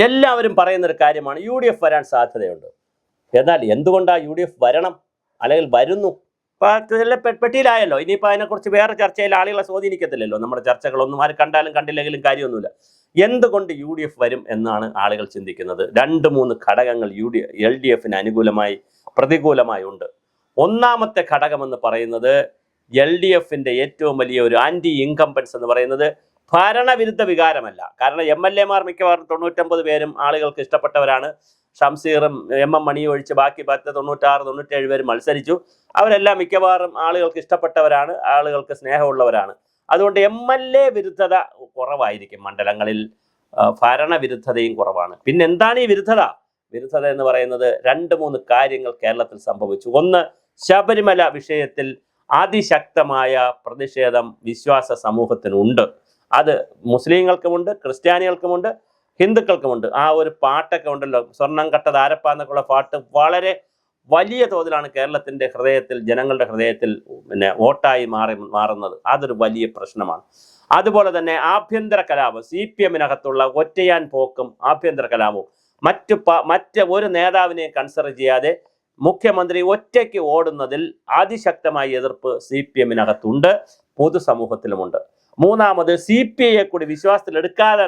എല്ലാവരും പറയുന്നൊരു കാര്യമാണ് UDF വരാൻ സാധ്യതയുണ്ട്. എന്നാൽ എന്തുകൊണ്ടാണ് UDF വരണം, അല്ലെങ്കിൽ വരുന്നു? പെട്ടിയിലായല്ലോ. ഇനിയിപ്പോൾ അതിനെക്കുറിച്ച് വേറെ ചർച്ചയിൽ ആളുകളെ സ്വാധീനിക്കത്തില്ലല്ലോ. നമ്മുടെ ചർച്ചകളൊന്നും ആരും കണ്ടാലും കണ്ടില്ലെങ്കിലും കാര്യമൊന്നുമില്ല. എന്തുകൊണ്ട് UDF വരും എന്നാണ് ആളുകൾ ചിന്തിക്കുന്നത്. 2-3 ഘടകങ്ങൾ LDFന് അനുകൂലമായി പ്രതികൂലമായി ഉണ്ട്. ഒന്നാമത്തെ ഘടകമെന്ന് പറയുന്നത് LDFന്റെ ഏറ്റവും വലിയ ഒരു ആൻറ്റി ഇൻകംബൻസ് എന്ന് പറയുന്നത് ഭരണവിരുദ്ധ വികാരമല്ല. കാരണം MLA മാർ മിക്കവാറും 99 പേരും ആളുകൾക്ക് ഇഷ്ടപ്പെട്ടവരാണ്. ഷംസീറും MM മണിയും ഒഴിച്ച് ബാക്കി 96-97 പേര് മത്സരിച്ചു. അവരെല്ലാം മിക്കവാറും ആളുകൾക്ക് ഇഷ്ടപ്പെട്ടവരാണ്, ആളുകൾക്ക് സ്നേഹമുള്ളവരാണ്. അതുകൊണ്ട് MLA വിരുദ്ധത കുറവായിരിക്കും മണ്ഡലങ്ങളിൽ, ഭരണവിരുദ്ധതയും കുറവാണ്. പിന്നെ എന്താണ് ഈ വിരുദ്ധത എന്ന് പറയുന്നത്? 2-3 കാര്യങ്ങൾ കേരളത്തിൽ സംഭവിച്ചു. ഒന്ന്, ശബരിമല വിഷയത്തിൽ അതിശക്തമായ പ്രതിഷേധം വിശ്വാസ സമൂഹത്തിനുണ്ട്. അത് മുസ്ലിങ്ങൾക്കുമുണ്ട്, ക്രിസ്ത്യാനികൾക്കുമുണ്ട്, ഹിന്ദുക്കൾക്കുമുണ്ട്. ആ ഒരു പാട്ടൊക്കെ ഉണ്ടല്ലോ, സ്വർണം കട്ടത് ആരപ്പ എന്നൊക്കെയുള്ള പാട്ട് വളരെ വലിയ തോതിലാണ് കേരളത്തിൻ്റെ ഹൃദയത്തിൽ, ജനങ്ങളുടെ ഹൃദയത്തിൽ വോട്ടായി മാറുന്നത്. അതൊരു വലിയ പ്രശ്നമാണ്. അതുപോലെ തന്നെ ആഭ്യന്തര കലാപം, CPM-നകത്തുള്ള ഒറ്റയാൻ പോക്കും ആഭ്യന്തര കലാപവും, മറ്റ് ഒരു നേതാവിനെ കൺസിഡർ ചെയ്യാതെ മുഖ്യമന്ത്രി ഒറ്റയ്ക്ക് ഓടുന്നതിൽ അതിശക്തമായ എതിർപ്പ് CPM-നകത്തുണ്ട്, പൊതുസമൂഹത്തിലുമുണ്ട്. മൂന്നാമത്, CPI-യെ കൂടി വിശ്വാസത്തിലെടുക്കാതെ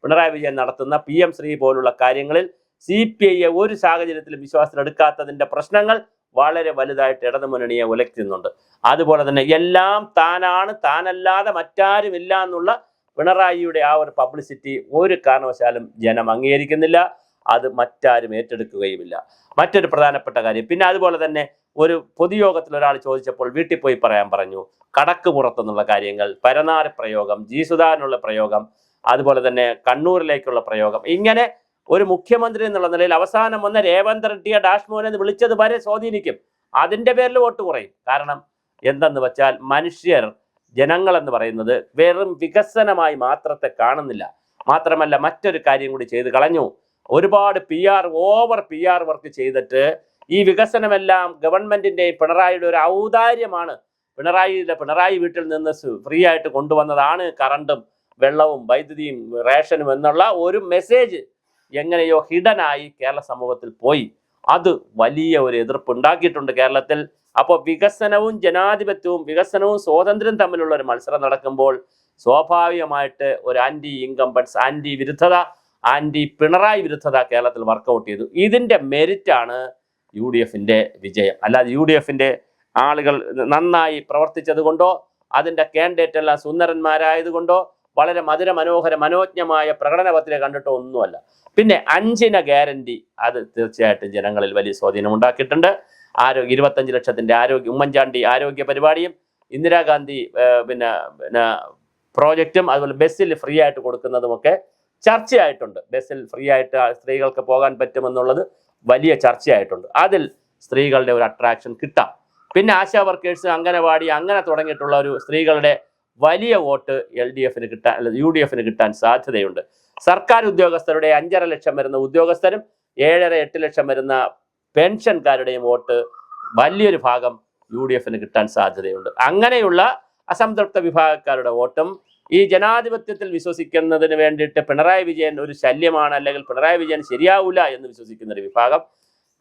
പിണറായി വിജയൻ നടത്തുന്ന PM ശ്രീ പോലുള്ള കാര്യങ്ങളിൽ CPI-യെ ഒരു സാഹചര്യത്തിലും വിശ്വാസത്തിലെടുക്കാത്തതിൻ്റെ പ്രശ്നങ്ങൾ വളരെ വലുതായിട്ട് ഇടതുമുന്നണിയെ ഉലയ്ക്കുന്നുണ്ട്. അതുപോലെ തന്നെ എല്ലാം താനാണ്, താനല്ലാതെ മറ്റാരുമില്ല എന്നുള്ള പിണറായിയുടെ ആ ഒരു പബ്ലിസിറ്റി ഒരു കാരണവശാലും ജനം അംഗീകരിക്കുന്നില്ല. അത് മറ്റാരും ഏറ്റെടുക്കുകയുമില്ല. മറ്റൊരു പ്രധാനപ്പെട്ട കാര്യം, പിന്നെ അതുപോലെ തന്നെ ഒരു പൊതുയോഗത്തിൽ ഒരാൾ ചോദിച്ചപ്പോൾ വീട്ടിൽ പോയി പറയാൻ പറഞ്ഞു. കടക്ക് പുറത്തുനിന്നുള്ള കാര്യങ്ങൾ, പരനാറി പ്രയോഗം, ജീസുദാനുള്ള പ്രയോഗം, അതുപോലെ തന്നെ കണ്ണൂരിലേക്കുള്ള പ്രയോഗം, ഇങ്ങനെ ഒരു മുഖ്യമന്ത്രി എന്നുള്ള നിലയിൽ അവസാനം വന്ന രേവന്ത് റെഡ്ഡിയെ ഡാഷ്മോൻ എന്ന് വിളിച്ചത് വരെ സ്വാധീനിക്കും. അതിൻ്റെ പേരിൽ വോട്ട് കുറയും. കാരണം എന്തെന്ന് വെച്ചാൽ ജനങ്ങളെന്ന് പറയുന്നത് വെറും വികസനമായി മാത്രത്തെ കാണുന്നില്ല. മാത്രമല്ല മറ്റൊരു കാര്യം കൂടി ചെയ്ത് കളഞ്ഞു. ഒരുപാട് ഓവർ PR വർക്ക് ചെയ്തിട്ട് ഈ വികസനമെല്ലാം ഗവൺമെന്റിൻ്റെയും പിണറായിയുടെ ഒരു ഔദാര്യമാണ്, പിണറായി വീട്ടിൽ നിന്ന് ഫ്രീ ആയിട്ട് കൊണ്ടുവന്നതാണ് കറണ്ടും വെള്ളവും വൈദ്യുതിയും റേഷനും എന്നുള്ള ഒരു മെസ്സേജ് എങ്ങനെയോ ഹിഡനായി കേരള സമൂഹത്തിൽ പോയി. അത് വലിയ ഒരു എതിർപ്പ് ഉണ്ടാക്കിയിട്ടുണ്ട് കേരളത്തിൽ. അപ്പോൾ വികസനവും ജനാധിപത്യവും, വികസനവും സ്വാതന്ത്ര്യം തമ്മിലുള്ള ഒരു മത്സരം നടക്കുമ്പോൾ സ്വാഭാവികമായിട്ട് ഒരു ആൻറ്റി ഇൻകംബൻസ്, ആൻറ്റി വിരുദ്ധത, ആൻറ്റി പിണറായി വിരുദ്ധത കേരളത്തിൽ വർക്കൗട്ട് ചെയ്തു. ഇതിൻ്റെ മെരിറ്റാണ് UDFന്റെ വിജയം. അല്ലാതെ UDFന്റെ ആളുകൾ നന്നായി പ്രവർത്തിച്ചത് കൊണ്ടോ അതിൻ്റെ കാൻഡിഡേറ്റ് എല്ലാം സുന്ദരന്മാരായതുകൊണ്ടോ വളരെ മനോജ്ഞമായ പ്രകടന പത്രിക കണ്ടിട്ടോ ഒന്നുമല്ല. പിന്നെ 5 ഗ്യാരണ്ടി, അത് തീർച്ചയായിട്ടും ജനങ്ങളിൽ വലിയ സ്വാധീനം ഉണ്ടാക്കിയിട്ടുണ്ട്. 25 ലക്ഷത്തിൻ്റെ ഉമ്മൻചാണ്ടി ആരോഗ്യ പരിപാടിയും ഇന്ദിരാഗാന്ധി പ്രോജക്റ്റും അതുപോലെ ബസ്സിൽ ഫ്രീ ആയിട്ട് കൊടുക്കുന്നതുമൊക്കെ ചർച്ചയായിട്ടുണ്ട്. ബസ്സിൽ ഫ്രീ ആയിട്ട് സ്ത്രീകൾക്ക് പോകാൻ പറ്റുമെന്നുള്ളത് വലിയ ചർച്ചയായിട്ടുണ്ട്. അതിൽ സ്ത്രീകളുടെ ഒരു അട്രാക്ഷൻ കിട്ടാം. പിന്നെ ആശാ വർക്കേഴ്സ്, അംഗനവാടി, അങ്ങനെ തുടങ്ങിയിട്ടുള്ള ഒരു സ്ത്രീകളുടെ വലിയ വോട്ട് LDFന് കിട്ടാൻ, UDFന് കിട്ടാൻ സാധ്യതയുണ്ട്. സർക്കാർ ഉദ്യോഗസ്ഥരുടെ 5.5 ലക്ഷം വരുന്ന ഉദ്യോഗസ്ഥരും 7.5-8 ലക്ഷം വരുന്ന പെൻഷൻകാരുടെയും വോട്ട് വലിയൊരു ഭാഗം UDFന് കിട്ടാൻ സാധ്യതയുണ്ട്. അങ്ങനെയുള്ള അസംതൃപ്ത വിഭാഗക്കാരുടെ വോട്ടും ഈ ജനാധിപത്യത്തിൽ വിശ്വസിക്കുന്നതിന് വേണ്ടിയിട്ട് പിണറായി വിജയൻ ഒരു ശല്യമാണ്, അല്ലെങ്കിൽ പിണറായി വിജയൻ ശരിയാവില്ല എന്ന് വിശ്വസിക്കുന്ന ഒരു വിഭാഗം,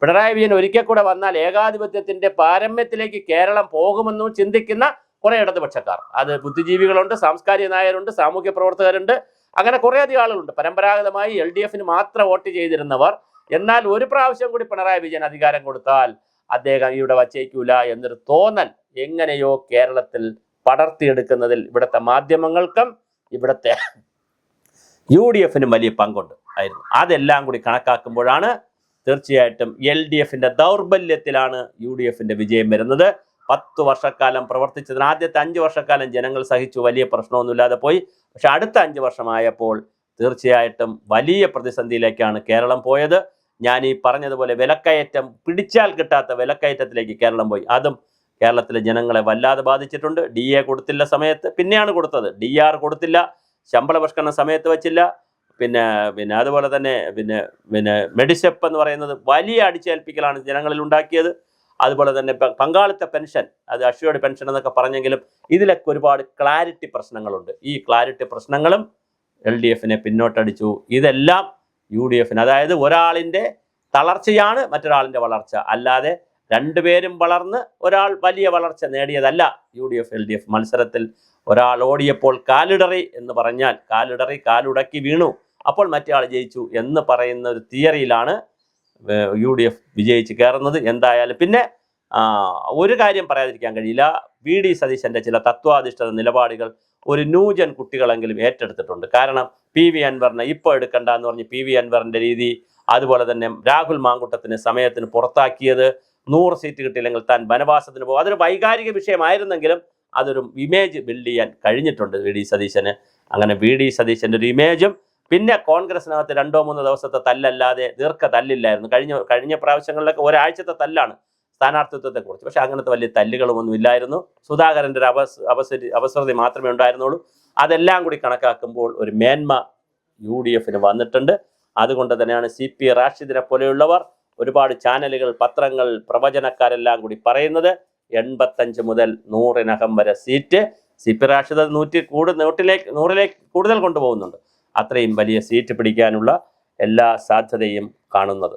പിണറായി വിജയൻ ഒരിക്കൽ കൂടെ വന്നാൽ ഏകാധിപത്യത്തിന്റെ പാരമ്യത്തിലേക്ക് കേരളം പോകുമെന്നും ചിന്തിക്കുന്ന കുറെ ഇടതുപക്ഷക്കാർ, അത് ബുദ്ധിജീവികളുണ്ട്, സാംസ്കാരിക നായരുണ്ട്, സാമൂഹ്യ പ്രവർത്തകരുണ്ട്, അങ്ങനെ കുറേയധികം ആളുകളുണ്ട്. പരമ്പരാഗതമായി LDFന് മാത്രം വോട്ട് ചെയ്തിരുന്നവർ, എന്നാൽ ഒരു പ്രാവശ്യം കൂടി പിണറായി വിജയൻ അധികാരം കൊടുത്താൽ അദ്ദേഹം ഇവിടെ വച്ചേക്കൂല എന്നൊരു തോന്നൽ എങ്ങനെയോ കേരളത്തിൽ പടർത്തിയെടുക്കുന്നതിൽ ഇവിടുത്തെ മാധ്യമങ്ങൾക്കും ഇവിടുത്തെ UDFനും വലിയ പങ്കുണ്ട് ആയിരുന്നു. അതെല്ലാം കൂടി കണക്കാക്കുമ്പോഴാണ് തീർച്ചയായിട്ടും LDFന്റെ ദൗർബല്യത്തിലാണ് UDFന്റെ വിജയം വരുന്നത്. 10 വർഷക്കാലം പ്രവർത്തിച്ചതിന് ആദ്യത്തെ 5 വർഷക്കാലം ജനങ്ങൾ സഹിച്ചു, വലിയ പ്രശ്നമൊന്നുമില്ലാതെ പോയി. പക്ഷെ അടുത്ത 5 വർഷമായപ്പോൾ തീർച്ചയായിട്ടും വലിയ പ്രതിസന്ധിയിലേക്കാണ് കേരളം പോയത്. ഞാൻ ഈ പറഞ്ഞതുപോലെ വിലക്കയറ്റം, പിടിച്ചാൽ കിട്ടാത്ത വിലക്കയറ്റത്തിലേക്ക് കേരളം പോയി. അതും കേരളത്തിലെ ജനങ്ങളെ വല്ലാതെ ബാധിച്ചിട്ടുണ്ട്. DA കൊടുത്തില്ല സമയത്ത്, പിന്നെയാണ് കൊടുത്തത്. DR കൊടുത്തില്ല, ശമ്പള പരിഷ്കരണ സമയത്ത് വെച്ചില്ല. പിന്നെ അതുപോലെ തന്നെ മെഡിസെപ്പ് എന്ന് പറയുന്നത് വലിയ അടിച്ചേൽപ്പിക്കലാണ് ജനങ്ങളിൽ ഉണ്ടാക്കിയത്. അതുപോലെ തന്നെ പങ്കാളിത്ത പെൻഷൻ, അത് അഷ്വേർഡ് പെൻഷൻ എന്നൊക്കെ പറഞ്ഞെങ്കിലും ഇതിലൊക്കെ ഒരുപാട് ക്ലാരിറ്റി പ്രശ്നങ്ങളുണ്ട്. ഈ ക്ലാരിറ്റി പ്രശ്നങ്ങളും LDFനെ പിന്നോട്ടടിച്ചു. ഇതെല്ലാം UDFന്. അതായത് ഒരാളിൻ്റെ തളർച്ചയാണ് മറ്റൊരാളിൻ്റെ വളർച്ച, അല്ലാതെ രണ്ടുപേരും വളർന്ന് ഒരാൾ വലിയ വളർച്ച നേടിയതല്ല. UDF LDF മത്സരത്തിൽ ഒരാൾ ഓടിയപ്പോൾ കാലിടറി എന്ന് പറഞ്ഞാൽ കാലുടക്കി വീണു, അപ്പോൾ മറ്റേ ആൾ ജയിച്ചു എന്ന് പറയുന്ന ഒരു തിയറിയിലാണ് UDF വിജയിച്ച് കയറുന്നത്. എന്തായാലും പിന്നെ ഒരു കാര്യം പറയാതിരിക്കാൻ കഴിയില്ല, VD സതീശൻ്റെ ചില തത്വാധിഷ്ഠിത നിലപാടുകൾ ഒരു ന്യൂജൻ കുട്ടികളെങ്കിലും ഏറ്റെടുത്തിട്ടുണ്ട്. കാരണം PV അൻവറിനെ ഇപ്പോൾ എടുക്കണ്ട എന്ന് പറഞ്ഞ് PV അൻവറിൻ്റെ രീതി, അതുപോലെ തന്നെ രാഹുൽ മാങ്കുട്ടത്തിന് സമയത്തിന് പുറത്താക്കിയത്, 100 സീറ്റ് കിട്ടിയില്ലെങ്കിൽ താൻ വനവാസത്തിന് പോകും, അതൊരു വൈകാരിക വിഷയമായിരുന്നെങ്കിലും അതൊരു ഇമേജ് ബിൽഡ് ചെയ്യാൻ കഴിഞ്ഞിട്ടുണ്ട് VD സതീശന്. അങ്ങനെ VD സതീശൻ്റെ ഒരു ഇമേജും, പിന്നെ കോൺഗ്രസിനകത്ത് 2-3 ദിവസത്തെ തല്ലല്ലാതെ ദീർഘ തല്ലില്ലായിരുന്നു. കഴിഞ്ഞ പ്രാവശ്യങ്ങളിലൊക്കെ ഒരാഴ്ചത്തെ തല്ലാണ് സ്ഥാനാർത്ഥിത്വത്തെക്കുറിച്ച്. പക്ഷെ അങ്ങനത്തെ വലിയ തല്ലുകളുമൊന്നും ഇല്ലായിരുന്നു. സുധാകരൻ്റെ ഒരു അവസരത മാത്രമേ ഉണ്ടായിരുന്നുള്ളൂ. അതെല്ലാം കൂടി കണക്കാക്കുമ്പോൾ ഒരു മേന്മ UDFന് വന്നിട്ടുണ്ട്. അതുകൊണ്ട് തന്നെയാണ് CP റാഷിദിനെ പോലെയുള്ളവർ, ഒരുപാട് ചാനലുകൾ, പത്രങ്ങൾ, പ്രവചനക്കാരെല്ലാം കൂടി പറയുന്നത് 85 മുതൽ 100-നകം വരെ സീറ്റ് CP റാഷിദ് 100ലേക്ക് കൂടുതൽ കൊണ്ടുപോകുന്നുണ്ട്. അത്രയും വലിയ സീറ്റ് പിടിക്കാനുള്ള എല്ലാ സാധ്യതയും കാണുന്നത്.